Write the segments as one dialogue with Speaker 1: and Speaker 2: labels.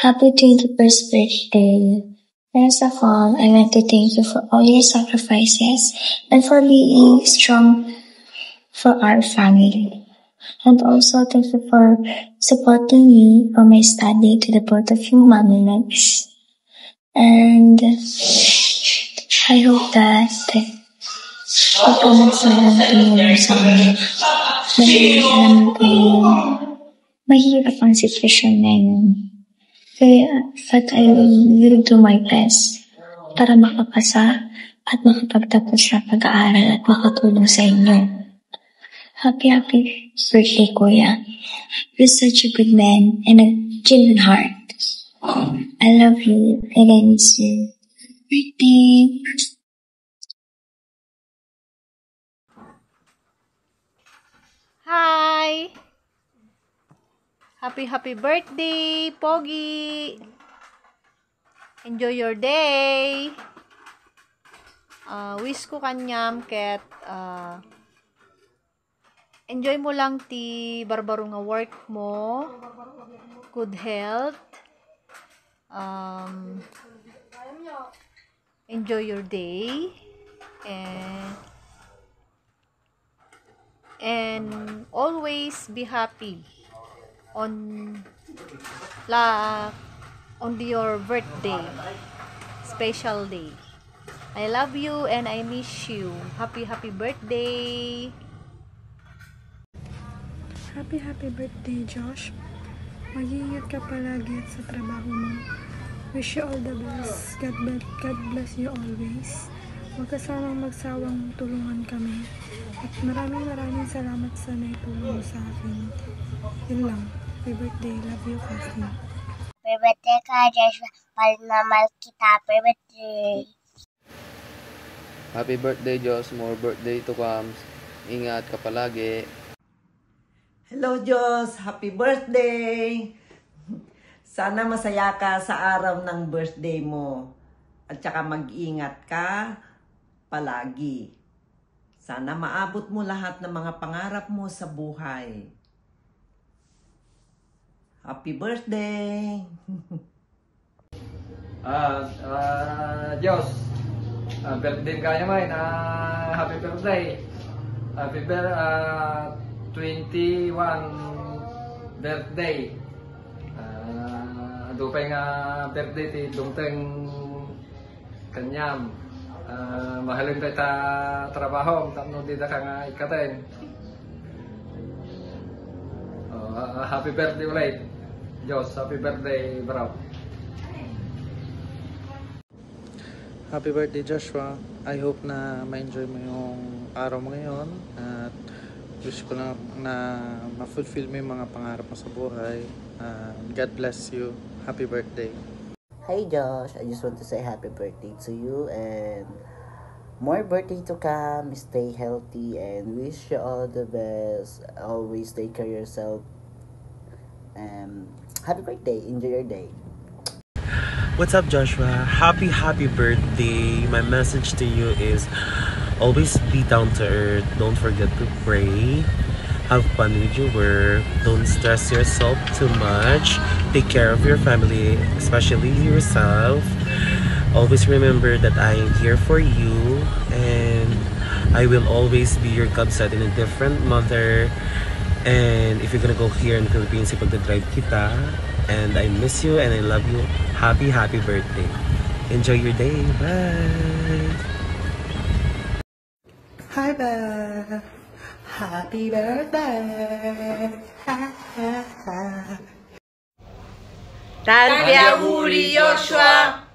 Speaker 1: Happy 21st birthday. First of all, I want to thank you for all your sacrifices and for being strong for our family. And also thank you for supporting me for my study to the point of humanity. And I hope that huwag ka magsawang tumulong sa amin. Dahil alam ko mahirap ang sitwasyon ngayon. But I will do my best para makapasa at makapagtapos sa pag-aaral at makatulong sa inyo. Happy birthday, Kuya. You're such a good man and a genuine heart. I love you and I miss you. Birthday.
Speaker 2: Hi! Happy birthday, Pogi! Enjoy your day! Wish ko kanyam ket enjoy mo lang ti barbaro nga work mo. Good health. Enjoy your day. And always be happy on your birthday, special day. I love you and I miss you. Happy birthday.
Speaker 3: Happy birthday, Josh. Mag-iingat ka palagi sa trabaho mo. Wish you all the best. God bless you always. Huwag ka sanang magsawang tulungan kami. At maraming salamat sa naitulong mo sa akin. Yun lang. Happy birthday. Love you, Cassie.
Speaker 4: Happy birthday ka, Joshua. Mahal kita. Happy birthday.
Speaker 5: Happy birthday, Josh. More birthday to come. Ingat ka palagi.
Speaker 6: Hello, Josh. Happy birthday. Sana masaya ka sa araw ng birthday mo. At saka mag-ingat ka palagi. Sana maabot mo lahat ng mga pangarap mo sa buhay. Happy birthday!
Speaker 7: Diyos, birthday ka naman. Happy birthday. Happy 21 birthday. Dupay nga birthday ti dungteng kanyam. Mahalin tayo ta trabaho. Tapno di ka nga ikatin. Happy birthday ulit. Diyos, happy birthday, bro.
Speaker 8: Happy birthday, Joshua. I hope na ma-enjoy mo yung araw mo ngayon. At wish ko lang na ma-fulfill mo yung mga pangarap mo sa buhay. God bless you. Happy birthday.
Speaker 9: Hi, Josh. I just want to say happy birthday to you and more birthday to come. Stay healthy and wish you all the best. Always take care of yourself. Happy birthday. Enjoy your day.
Speaker 10: What's up, Joshua? Happy birthday. My message to you is always be down to earth. Don't forget to pray. Have fun with your work. Don't stress yourself too much. Take care of your family, especially yourself. Always remember that I am here for you and I will always be your kabsat in a different mother. And if you're gonna go here in the Philippines, ipagdadrive kita. And I miss you and I love you. Happy birthday. Enjoy your day. Bye.
Speaker 3: Hi, Beth. Happy birthday.
Speaker 2: Tanti auguri, Joshua.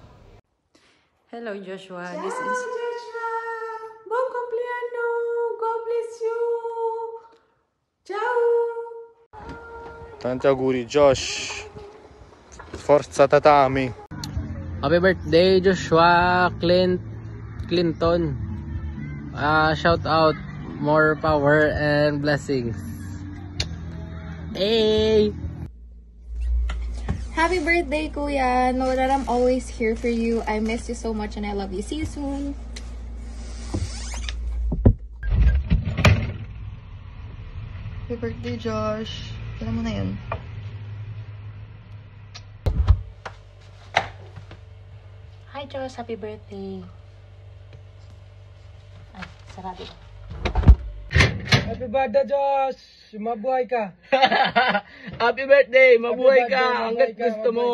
Speaker 11: Hello, Joshua.
Speaker 3: Ciao, Joshua. Buon compleanno. God bless you. Ciao.
Speaker 8: Tanti auguri, Josh. Forza tatami.
Speaker 5: Happy birthday, Joshua Clinton. Shout out, more power and blessings. Hey!
Speaker 12: Happy birthday, Kuya. Know that I'm always here for you. I miss you so much and I love you. See you soon.
Speaker 11: Happy birthday, Josh. Kailan mo na yun?
Speaker 2: Hi, Josh. Happy birthday. Ay, sarado.
Speaker 13: Happy birthday, Josh! Mabuhay ka!
Speaker 14: Happy birthday! Mabuhay
Speaker 13: Happy birthday,
Speaker 14: ka!
Speaker 13: mabuhay
Speaker 14: Hanggat
Speaker 13: ka,
Speaker 14: gusto mo!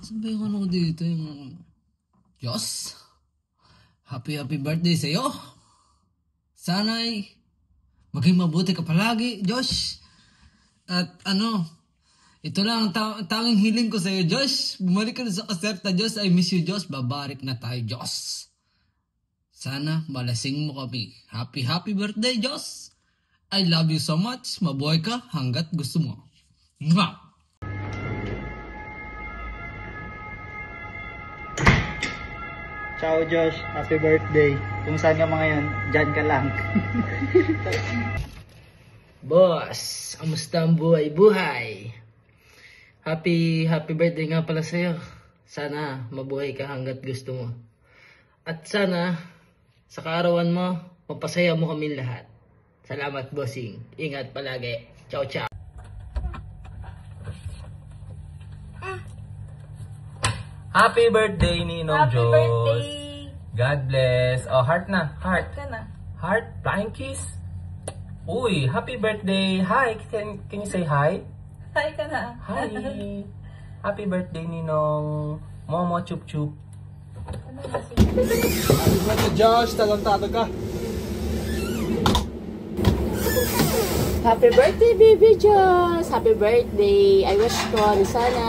Speaker 15: Saan ba yung ano ko dito? Yung... Diyos, happy birthday sa'yo. Sana'y maging mabuti ka palagi, Josh. At ano, ito lang ang tanging hiling ko sa'yo, Josh. Bumalik ka na sa kaserta, Josh. I miss you, Josh. Babarik na tayo, Josh. Sana malasing mo kami. Happy birthday, Josh. I love you so much. Mabuhay ka hanggat gusto mo. Mwah!
Speaker 16: Ciao Josh, happy birthday. Kung saan ka mga yan, dyan ka lang.
Speaker 14: Boss, kamusta ang buhay-buhay? Happy birthday nga pala sa'yo. Sana mabuhay ka hanggat gusto mo. At sana, sa kaarawan mo, mapasaya mo kami lahat. Salamat, bossing. Ingat palagi. Ciao, ciao.
Speaker 10: Happy birthday, Ninong
Speaker 2: Happy
Speaker 10: Diyos.
Speaker 2: birthday.
Speaker 10: God bless. Oh, heart na. Heart.
Speaker 2: Ka na.
Speaker 10: Heart. Flying kiss. Uy, happy birthday. Hi. Can you say hi?
Speaker 2: Hi ka na.
Speaker 10: Hi. Happy birthday, Ninong. Momo chup chup.
Speaker 13: Happy birthday, Josh! Talentado ka!
Speaker 17: Happy birthday, baby Josh! Happy birthday! I wish ko na sana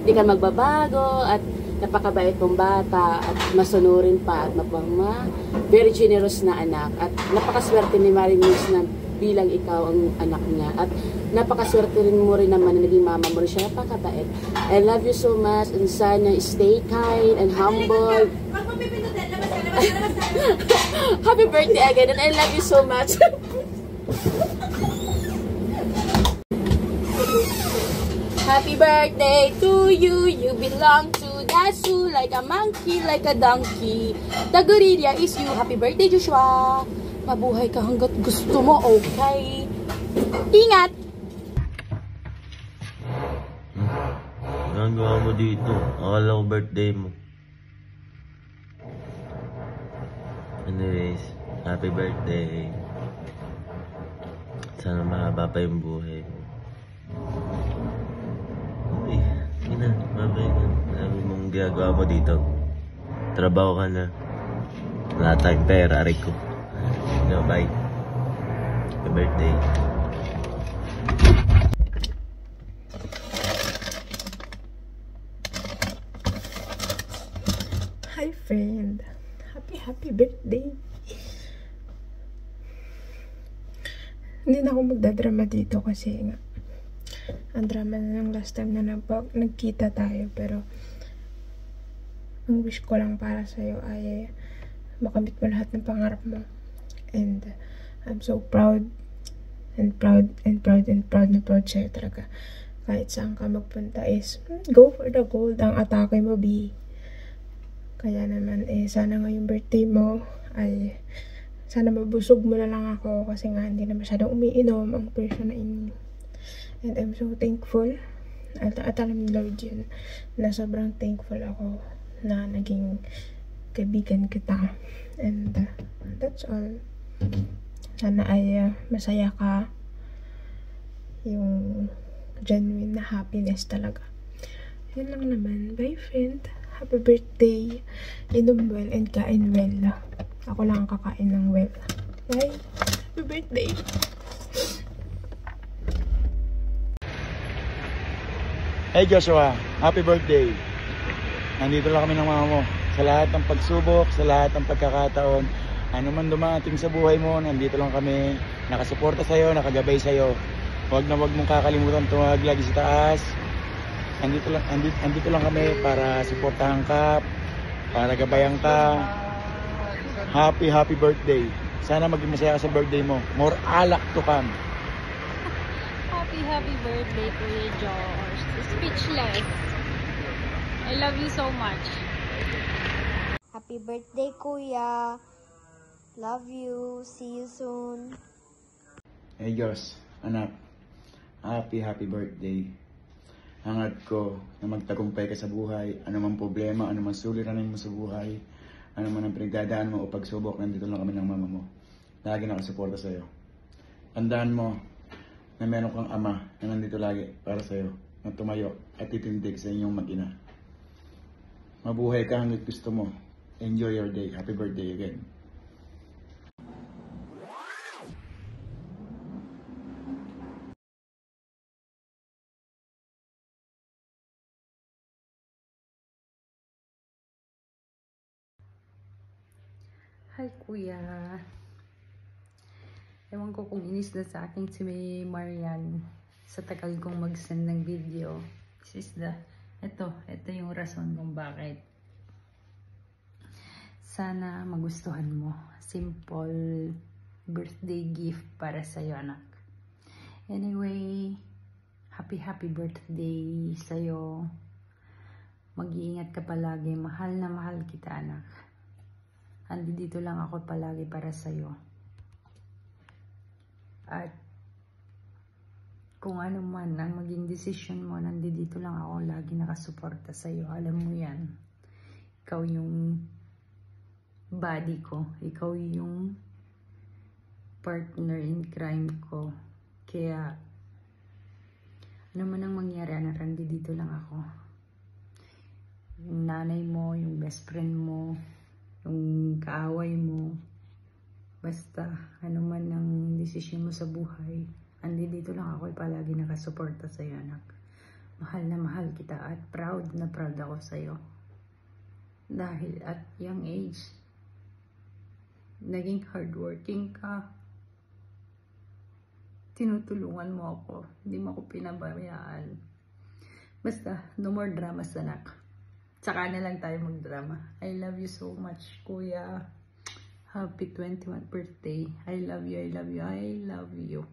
Speaker 17: di ka magbabago at napakabait mong bata at masunurin pa at very generous na anak at napakaswerte ni Marimis na bilang ikaw ang anak niya at napakaswerte rin mo rin naman na naging mama mo rin siya, napakabait. I love you so much and sana stay kind and humble. Happy birthday again and I love you so much. Happy birthday to you, you belong to the zoo like a monkey, like a donkey. The gorilla is you. Happy birthday, Joshua. Mabuhay ka hanggat gusto mo, okay? Ingat!
Speaker 10: Anong gawa mo dito? Akala ko birthday mo. Anyways, happy birthday. Sana mahaba pa yung buhay mo. Uy, sige na, babay na. Sabi mong ginagawa mo dito. Trabaho ka na. Wala tayong pera, aray ko. No, bye. Happy birthday.
Speaker 3: Hi friend, happy birthday. Hindi na ako magdadrama dito kasi nga ang drama na ng last time na nagkita tayo, pero ang wish ko lang para sa'yo ay makamit mo lahat ng pangarap mo. And I'm so proud and proud and proud and proud na proud sa'yo talaga. Kahit saan ka magpunta is go for the gold ang atake mo, B. Kaya naman sana ngayong birthday mo ay sana mabusog mo na lang ako kasi nga hindi na masyadong umiinom ang person na ini. And I'm so thankful at alam ni Lord yun na sobrang thankful ako na naging kaibigan kita. And that's all. Sana ay masaya ka, yung genuine na happiness talaga. Yun lang naman. Bye friend. Happy birthday. Inom well and kain well. Ako lang ang kakain ng well. Bye. Happy birthday.
Speaker 16: Hey Joshua, happy birthday. Nandito lang kami ng mama mo. Sa lahat ng pagsubok, sa lahat ng pagkakataon, ano man dumating sa buhay mo, nandito lang kami. Nakasuporta sa'yo, nakagabay sa'yo. Huwag na huwag mong kakalimutan tumawag lagi sa taas. Andito lang kami para suportahan ka, para gabayan ka. Happy birthday. Sana maging masaya ka sa birthday mo. More alak to come.
Speaker 18: Happy birthday, Kuya Josh. Speechless. I love you so much.
Speaker 19: Happy birthday, Kuya. Love you. See you soon.
Speaker 16: Hey Josh, anak. Happy birthday. hangad ko na magtagumpay ka sa buhay. Ano man problema, ano man suliranin mo sa buhay, ano man ang pinagdadaan mo o pagsubok, nandito lang kami ng mama mo. Lagi nakasuporta sa'yo. Tandaan mo na meron kang ama na nandito lagi para sa'yo, na tumayo at titindig sa inyong mag-ina. Mabuhay ka hanggang gusto mo. Enjoy your day. Happy birthday again.
Speaker 11: Hi, Kuya. Ewan ko kung inis na sa akin si Marian sa tagal kong mag-send ng video. Ito yung rason kung bakit. Sana magustuhan mo. Simple birthday gift para sa'yo, anak. Anyway, happy birthday sa'yo. Mag-iingat ka palagi. Mahal na mahal kita, anak. Andito lang ako palagi para sa'yo. At kung ano man ang maging desisyon mo, nandito lang ako lagi nakasuporta sa'yo. Alam mo yan. Ikaw yung body ko. Ikaw yung partner in crime ko. Kaya, ano man ang mangyari, anak, nandito lang ako. Yung nanay mo, yung best friend mo, yung kaaway mo, basta ano man ang desisyon mo sa buhay, andito lang ako palagi nakasuporta sa'yo, anak. Mahal na mahal kita at proud na proud ako sa'yo. Dahil at young age, naging hardworking ka. Tinutulungan mo ako. Hindi mo ako pinabayaan. Basta, no more dramas, anak. Tsaka na lang tayo magdrama. I love you so much, Kuya. Happy 21st birthday. I love you, I love you, I love you.